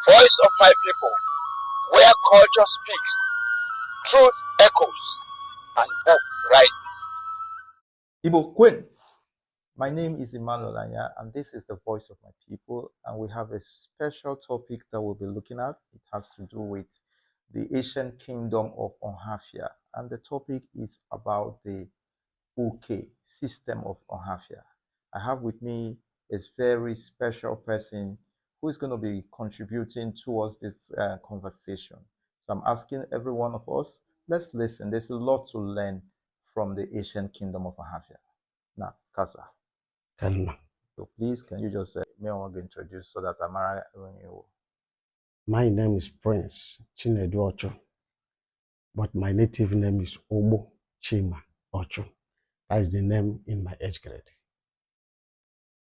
Voice of my people, where culture speaks, truth echoes, and hope rises. Igbo Queen. My name is Emmanuel Anya, and this is the voice of my people. And we have a special topic that we'll be looking at. It has to do with the ancient kingdom of Ohafia, and the topic is about the Uke system of Ohafia. I have with me a very special person who is going to be contributing towards this conversation. So I'm asking every one of us, let's listen. There's a lot to learn from the ancient kingdom of Ohafia. Now, Kasa. So please, can you just may want to introduce so that Amara will. My name is Prince Chinedu Ochu, but my native name is Obo Chima Ochu. That is the name in my age grade.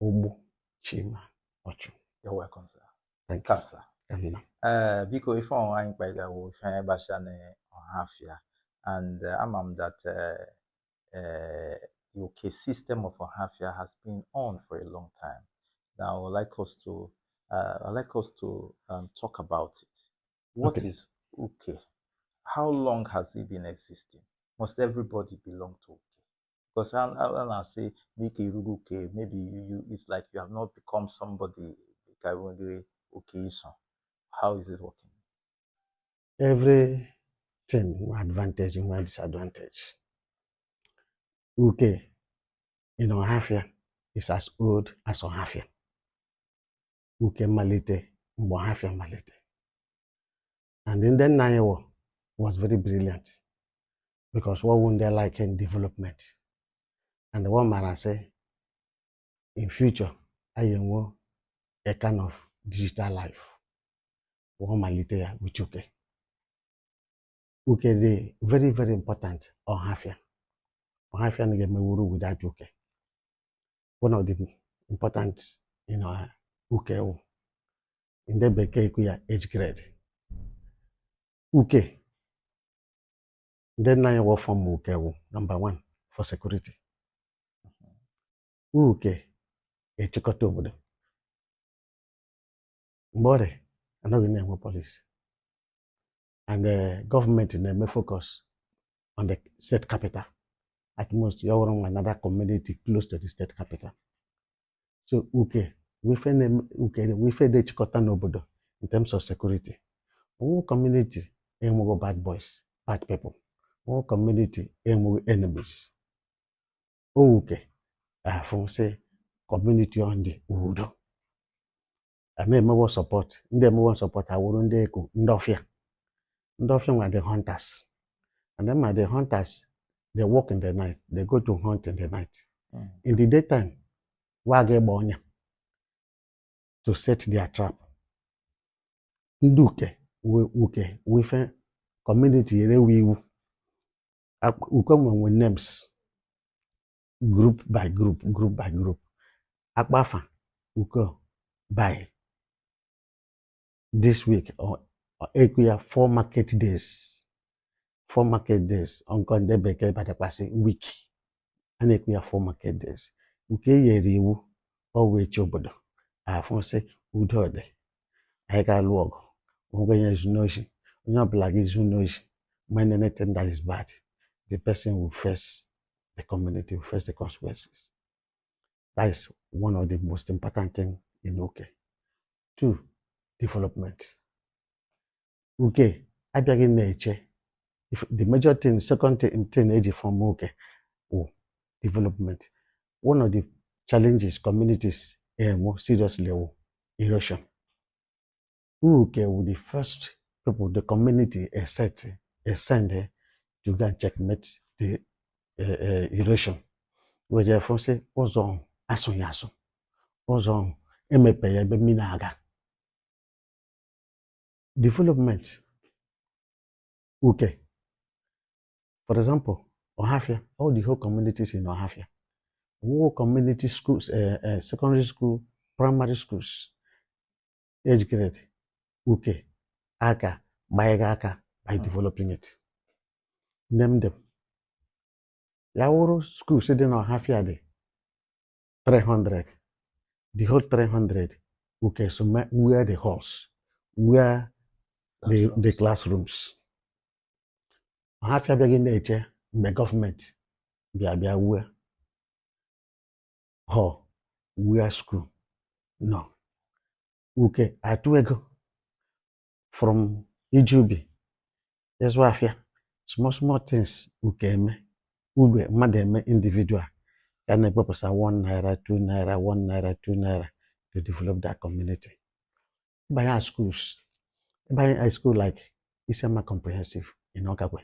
Obo Chima Ochu. You're welcome, sir. Thank you. Kasa. Because if I'm by the way, Ohafia, and I'm that UK system of Ohafia has been on for a long time. Now, I'd like us to talk about it. What is UK? How long has it been existing? Must everybody belong to UK? Because when I say make a UK, maybe it's like you have not become somebody. How is it working? Everything, one advantage and one disadvantage. UK in Ohafia is as old as Ohafia. UK Malite, Ohafia Malite. And in the Nine was very brilliant because what would they like in development? And the one man I say, in future, I am a kind of digital life. One Malite with UK. UK is very, very important Ohafia. Ohafia nige mewuru without UK. One of the important, UK in the Beke age grade. UK. Then now you work from UK. Number one for security. UK a chikoto obodo. Mbore, I know the name of police. And the government may focus on the state capital. At most, you're on another community close to the state capital. So UK, we find the chikoto obodo in terms of security. One community ain't bad boys, bad people. One community ain't enemies. Okay, from say community on the Udo. I may more support. They more support. I wouldn't they go Ndofia. Ndofia are the hunters, and them are the hunters. They walk in the night. They go to hunt in the night. In the daytime, wage bonya to set their trap. Nduke, we find community we come with names. Group by group. Akbafa, we go by this week or equia 4 market days. 4 market days. Uncle Debeke by the passing week. And equia 4 market days. Uke yeriwu always chobodo. I won't say udode. I got log. When is notion. When your black is notion. When anything that is bad, the person will face the community, will face the consequences. That is one of the most important things in UK. 2, development. UK, I begin nature. If the major thing, second thing, age from UK, development. One of the challenges communities more seriously erosion. UK will the first people, the community send to go and checkmate the erosion. Where therefore say, ozone, aso, ozone, emepe, minaga. Development. Okay. For example, Ohafia, all the whole communities in Ohafia, all community schools, secondary school, primary schools, age grade, okay, aka, by developing it. Name them. Yauru school sitting in Ohafia de 300. The whole 300, okay, so where the halls, where the classrooms. Ohafia begin nature the government bia where school. No. Okay, atuego from Ijubi. That's why I fear small things ube madame individual. Can I purpose 1 naira, 2 naira, 1 naira, 2 naira to develop that community? By our schools, by a school like Isama Comprehensive in Okagwe.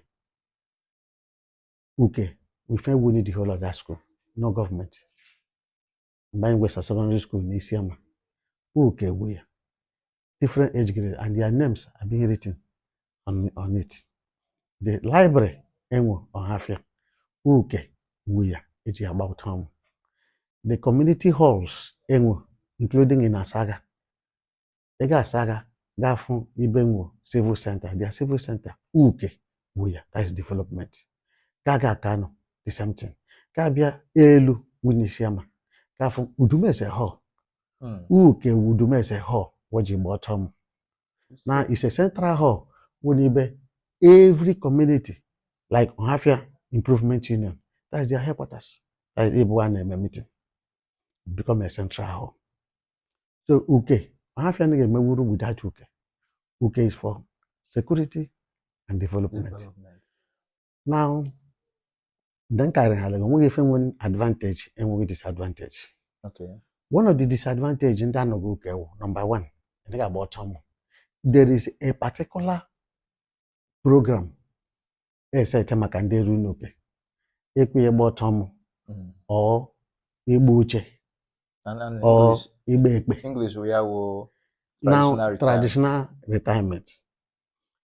Okay, we feel we need the whole of that school, no government. By Western Secondary School in Isama. Okay, we different age grade and their names are being written on it. The library, Enwo Ohafia. Okay, we are it's about home. The community halls, Enwo, including in Asaga. Ega Asaga, Gafu, Ibenwo, Civil Center, their civil center, okay, we are that is development. Gaga Kano, the same thing. Kabia Elu, Winisiama. Gafu Udumese Hall. Okay, Udumese Hall, what you bottom. Now it's a central hall when be every community, like Ohafia Improvement Union, that's their headquarters. That's everyone meeting. Become a central hall. So okay, Ohafia nige mewuru without okay. Okay is for security and development. Now, then carry we give one advantage and one disadvantage. Okay. One of the disadvantage in that okay, number one, I think about there is a particular program. Say Temakanderu Nope. Ekwe bottom or Ibuche. And or English. English we have traditional retirement.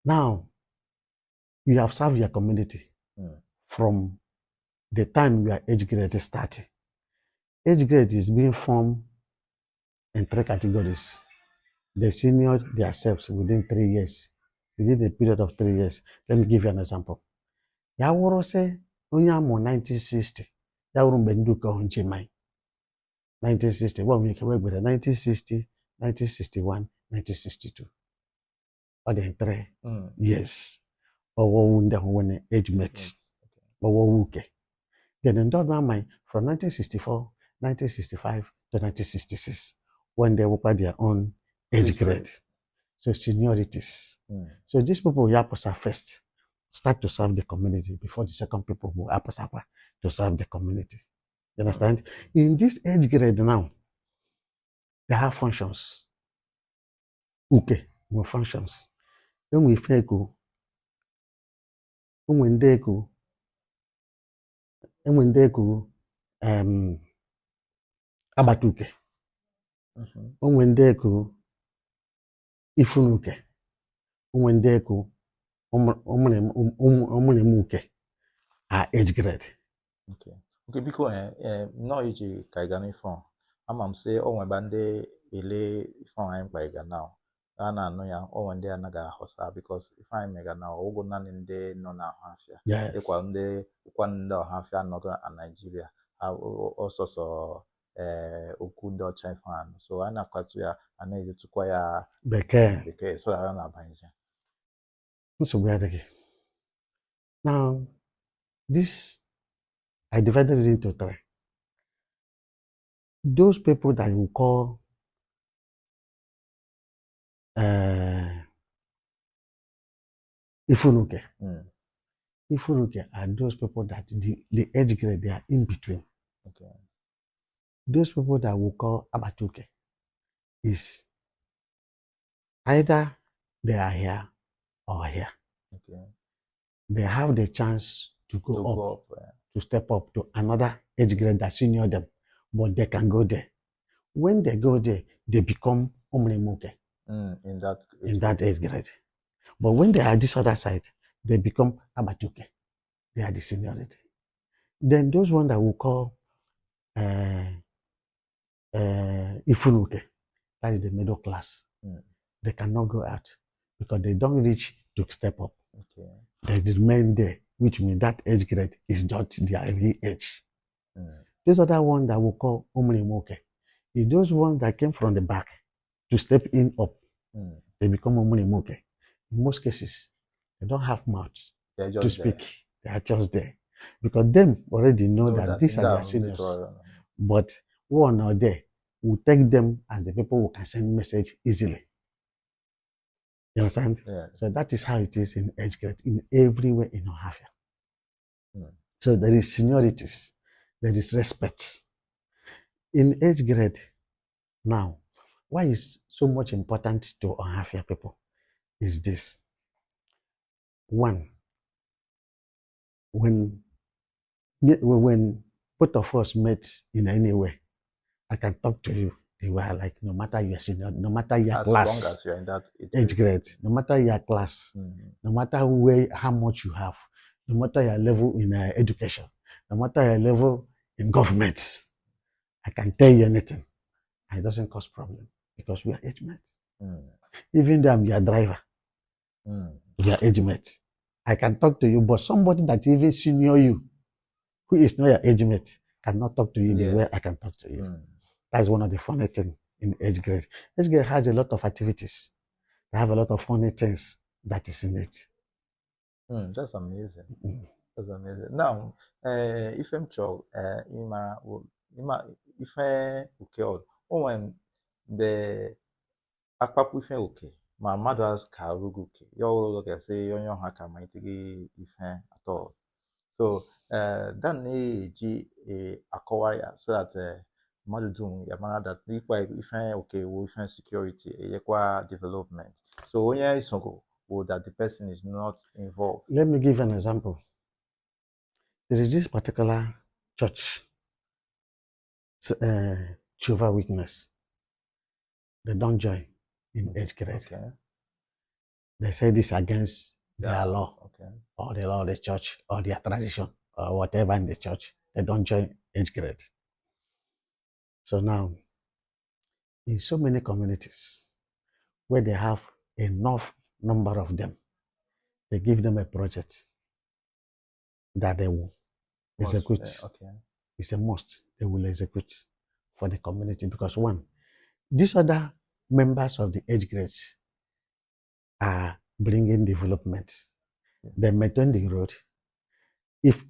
Now, you have served your community from the time your age grade is starting. Age grade is being formed in 3 categories. They senior themselves within 3 years, within a period of 3 years. Let me give you an example. Yaworo say, Onyamo 1960. Yaworo Benduka Hunchimai. 1960. What make a work with 1960, 1961, 1962. Or the 3 years. Or when age met. Or then in that mind from 1964, 1965 to 1966, when they opened their own age grade. So seniorities. So these people Yaposa first start to serve the community before the second people will Aposapa to serve the community. You understand? In this age grade now, they have functions. Okay, no functions. Then we fail go. When they go, abatuke. When they go, ifunuke. When they go, omunemuke. Age grade. Okay. Okay, because no age kaigani phone. I'm say my bande ele phone I'm kaiga now. Ana no ya one day anaga hosa because if I'm mega now ogo nan de no na Ohafia. Yeah. Equande Ohafia Northern and Nigeria. Also so okundo chai fan. So ana kwatuya ana is to kwaya beke so I na banza. So we are now this I divided it into 3. Those people that you call Ifunuke. Ifunuke are those people that the age grade they are in between. Okay. Those people that we call Abatuke is either they are here or here. Okay. They have the chance to go up, to step up to another age grade that senior them, but they can go there. When they go there, they become Omremuke in that age grade. But when they are this other side, they become Abatuke. They are the seniority. Then those ones that we call Ifunuke, that is the middle class. They cannot go out because they don't reach to step up. Okay. They remain there, which means that age grade is not their real age. Those other ones that we call Omremuke is those ones that came from the back to step in up. they become Omunimuke. In most cases, they don't have mouth to speak. There. They are just there. Because them already know that these are their seniors. But one or there will take them and the people who can send message easily. You understand? Yeah. So that is how it is in age grade, in everywhere in Ohafia. So there is seniorities, there is respect. In age grade, now, why is so much important to Ohafia people is this. One, when both of us met in any way, I can talk to you. They were like, no matter your senior, no matter your class, as long as you're in that age grade, no matter your class, no matter how much you have, no matter your level in education, no matter your level in government, I can tell you anything. And it doesn't cause problem because we are age mates. Even though I'm your driver, we are age mates. I can talk to you, but somebody that even senior you, who is not your age mate, cannot talk to you the way I can talk to you. That's one of the funny things in age grade. Age grade has a lot of activities. They have a lot of funny things that is in it. That's amazing. That's amazing. Now, if I'm child, if I okay, when the akpapu if okay, my mother's car okay. You look at say your haka might if at all. So, then a acquire so that mother doom yamana that if okay, we find security, development. So when you so that the person is not involved. Let me give an example. There is this particular church, Jehovah Witness. They don't join in age grade. Okay. They say this against their law, okay, or the law of the church, or their tradition, or whatever in the church. They don't join age grade. So now, in so many communities where they have enough number of them, they give them a project that they will execute. Okay. It's a must. They will execute for the community because one, these other members of the age grades are bringing development. They maintain the road. If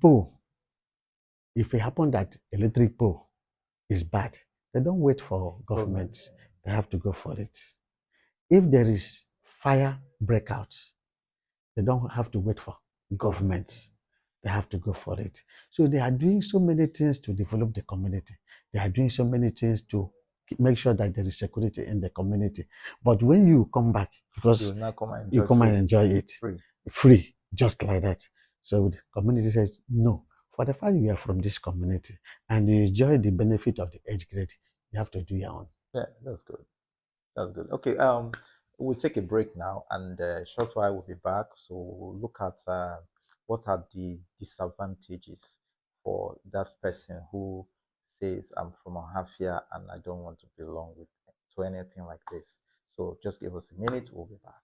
it happens that electric pole is bad, they don't wait for government. They have to go for it. If there is fire breakout, they don't have to wait for government. They have to go for it. So they are doing so many things to develop the community. They are doing so many things to make sure that there is security in the community. But when you come back, because you come and enjoy it free, just like that. So the community says, no, for the fact you are from this community and you enjoy the benefit of the age grade, you have to do your own. Yeah, that's good. That's good. Okay, we'll take a break now, and short while we'll be back. So we'll look at what are the disadvantages for that person who says I'm from Ohafia and I don't want to belong to anything like this. So just give us a minute, we'll be back.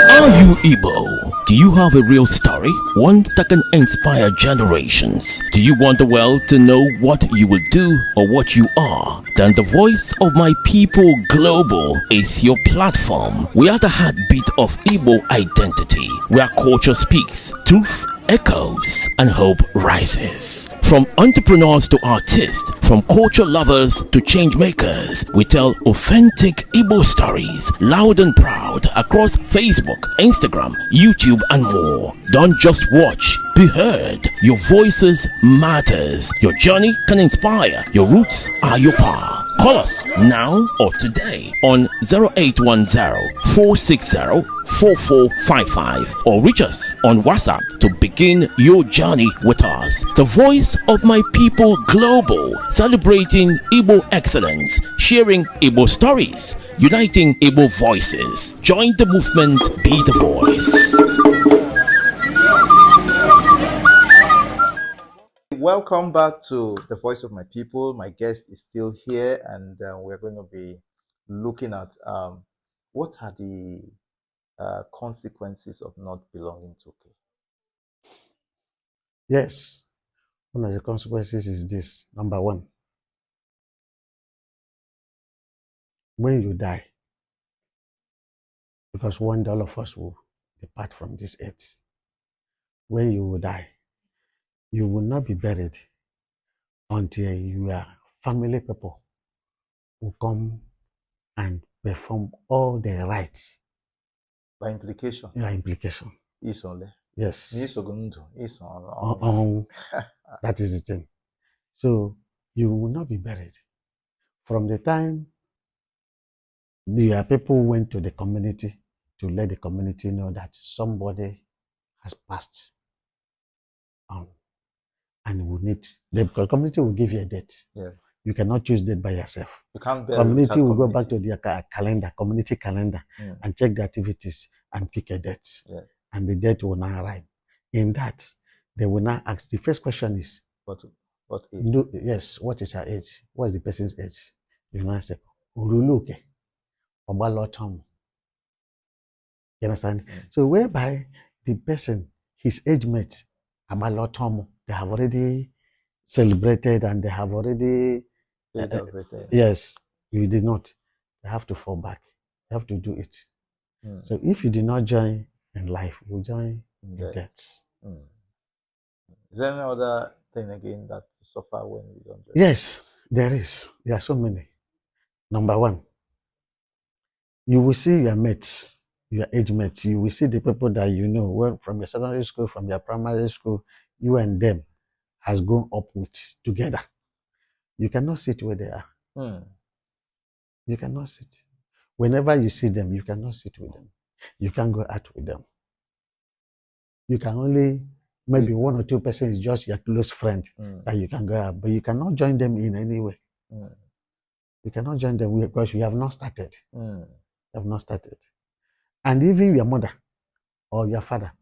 Are you Igbo? Do you have a real story? One that can inspire generations? Do you want the world to know what you will do or what you are? Then the Voice of My People Global is your platform. We are the heartbeat of Igbo identity, where culture speaks, truth echoes, and hope rises. From entrepreneurs to artists, from culture lovers to change makers, we tell authentic Igbo stories loud and proud across Facebook, Instagram, YouTube, and more. Don't just watch, be heard. Your voices matters. Your journey can inspire. Your roots are your power. Call us now or today on 0810-460-4455 or reach us on WhatsApp to begin your journey with us. The Voice of My People Global, celebrating Igbo excellence, sharing Igbo stories, uniting Igbo voices. Join the movement, be the voice. Welcome back to the Voice of My People. My guest is still here, and we're going to be looking at what are the consequences of not belonging to OK. Yes, one of the consequences is this. Number one, when you die, because one day all of us will depart from this earth. When you will die, you will not be buried until your family people will come and perform all the rites. By implication. Your implication. Isole. Yes. That is the thing. So you will not be buried. From the time your people went to the community to let the community know that somebody has passed on, and will need the community will give you a date. Yes. You cannot choose date by yourself. You can't bury community will go back to their community calendar, Mm. and check the activities and pick a date. Yes. And the date will now arrive. In that, they will now ask. The first question is, what age? Yes, what is her age? What is the person's age? You now say, Uruluke, Obalotom. You understand? Mm. So whereby the person, his age mate, Abalotom, they have already celebrated and they have already yes, you did not. You have to fall back. You have to do it. Mm. So if you did not join in life, you join in death. Mm. Is there any other thing again that you suffer when you don't join? Yes, there is. There are so many. Number one, you will see your mates, your age mates. You will see the people that you know, well, from your secondary school, from your primary school, you and them has grown up with together. You cannot sit where they are. Mm. You cannot sit. Whenever you see them, you cannot sit with them. You can't go out with them. You can only, maybe one or two persons, just your close friend that you can go out, but you cannot join them in any way. Mm. You cannot join them because you have not started. Mm. You have not started. And even your mother or your father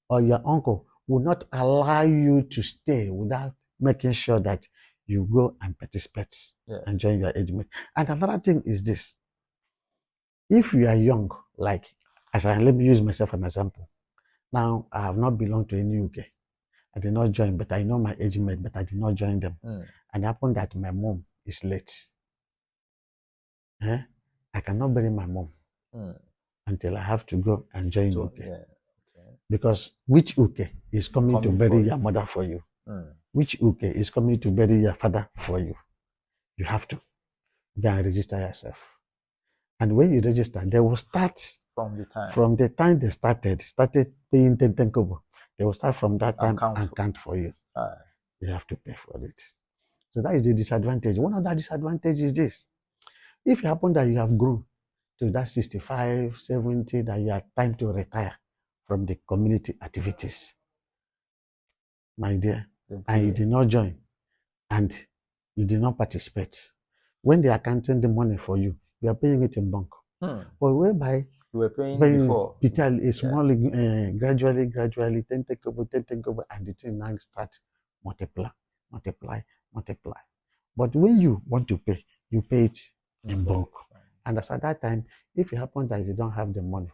or your uncle will not allow you to stay without making sure that you go and participate and join your age mate. And another thing is this. If you are young, like, let me use myself as an example. Now, I have not belonged to any UK. I did not join, but I know my age mate, but I did not join them. And it happened that my mom is late. I cannot bury my mom until I have to go and join UK. Yeah. Okay. Because which UK is coming to bury your mother for you? Which UK is coming to bury your father for you? You have to go and register yourself. And when you register, they will start from the time they started paying 10 kobo. They will start from that time and count for you. You have to pay for it. So that is the disadvantage. One other disadvantage is this. If it happens that you have grown to that 65, 70, that you are time to retire from the community activities, my dear, and you did not join, and you did not participate, when they are counting the money for you, you are paying it in bulk. But whereby you were paying before, gradually, 10 kobo, and the thing now start multiply. But when you want to pay, you pay it in bulk. And as at that time, if it happens that you don't have the money,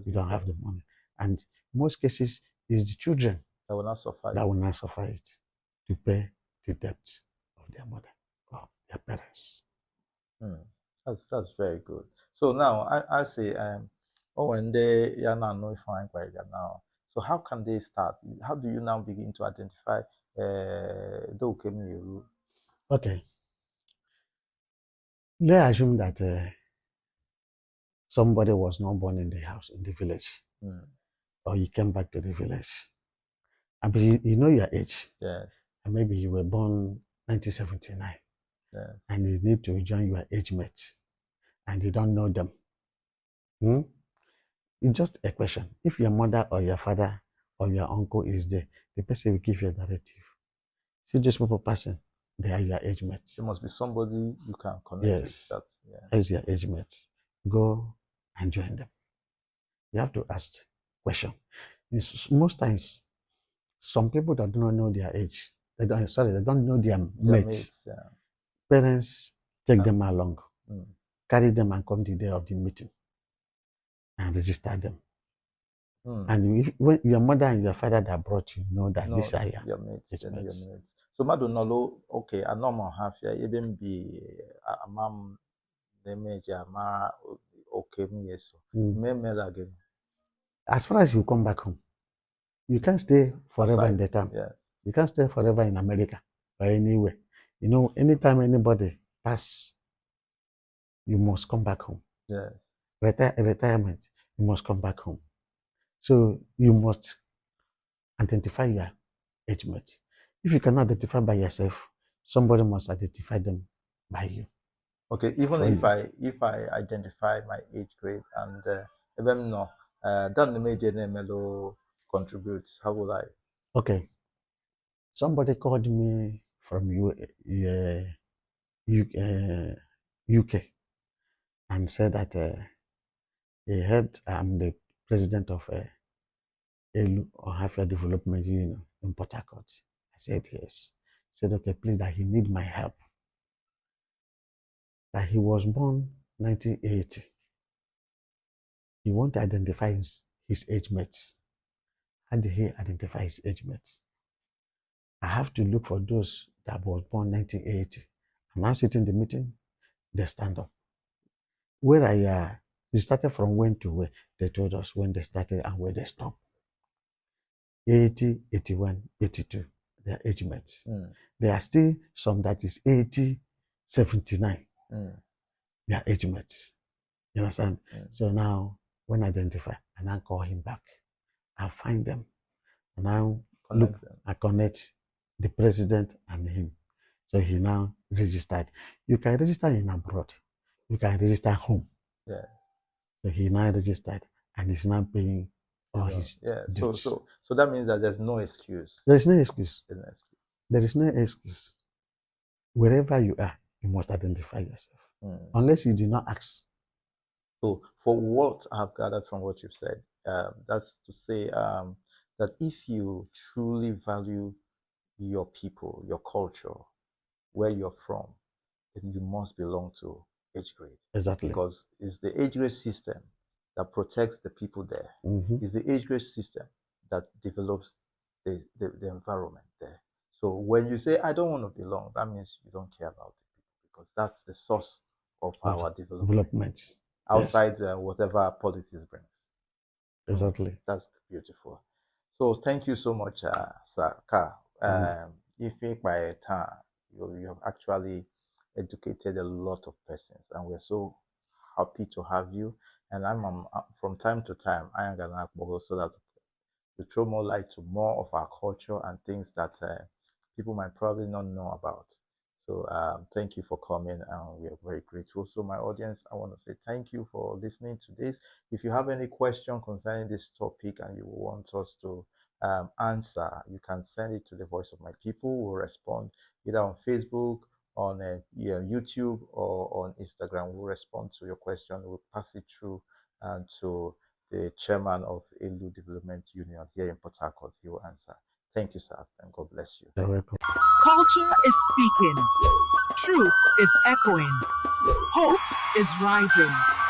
you don't have the money. And in most cases, it's the children that will not suffer it to pay the debt of their mother or their parents. That's very good. So now I say when they know if I now. So how can they start? How do you now begin to identify the Okay. Let's assume that somebody was not born in the house, in the village, or you came back to the village. I mean, you know your age. Yes. And maybe you were born 1979. Yes. And you need to join your age mates, and you don't know them. It's just a question. If your mother or your father or your uncle is there, the person will give you a directive. See this people person, they are your age mates. There must be somebody you can connect with. As your age mates. Go and join them. You have to ask question. Most times, some people that do not know their age, they don't know their mates. Parents take them along, carry them and come the day of the meeting and register them. And when your mother and your father that brought you know that these are your mates. So Madonolo, okay, a normal Ohafia, even be a mom the major ma okay me so. Mm. Me again. As far as you come back home, you can't stay forever Outside. in the town. Yeah. You can't stay forever in America or anywhere. You know, anytime anybody pass, you must come back home. Yes. Retirement, you must come back home. So you must identify your age mates. If you cannot identify by yourself, somebody must identify them by you. Okay, even For if I identify my age grade and even no, then the major name contributes. How will I? Okay, somebody called me from UK and said that he heard I'm the president of Ohafia Development Union in Port Harcourt. I said yes. He said, okay, please, that he need my help. That he was born 1980. He want to identify his age mates. How did he identify his age mates? I have to look for those that was born 1980. I'm now sitting in the meeting, they stand up. Where we started from when to where? They told us when they started and where they stopped. 80, 81, 82, their age mates. Mm. There are still some that is 80, 79, their age mates. You understand? So now, when I identify, and I call him back, I find them, and now look, I connect the president and him. So he now registered. You can register in abroad. You can register home. Yeah. So he now registered, and he's now paying all his dues. So that means that there's no excuse. There is no excuse. There's no excuse. There is no excuse. Wherever you are, you must identify yourself. Unless you do not ask. So for what I've gathered from what you've said, that's to say that if you truly value your people, your culture, where you're from, then you must belong to age grade. Exactly. Because it's the age grade system that protects the people there. It's the age grade system that develops the environment there. So when you say, I don't want to belong, that means you don't care about the people, because that's the source of our development. Outside whatever politics brings. Exactly. That's beautiful. So thank you so much, Sir Ka. If by time you have actually educated a lot of persons, and we're so happy to have you. And I'm from time to time I am gonna so that to throw more light to more of our culture and things that people might probably not know about. So thank you for coming, and we are very grateful. So my audience, I want to say thank you for listening to this. If you have any question concerning this topic and you want us to answer, you can send it to the Voice of My People. We'll respond either on Facebook, on YouTube, or on Instagram. We'll respond to your question. We'll pass it through to the chairman of Elu Development Union here in Port Harcourt. He will answer. Thank you, sir, and God bless you. You're welcome. Culture is speaking. Truth is echoing. Hope is rising.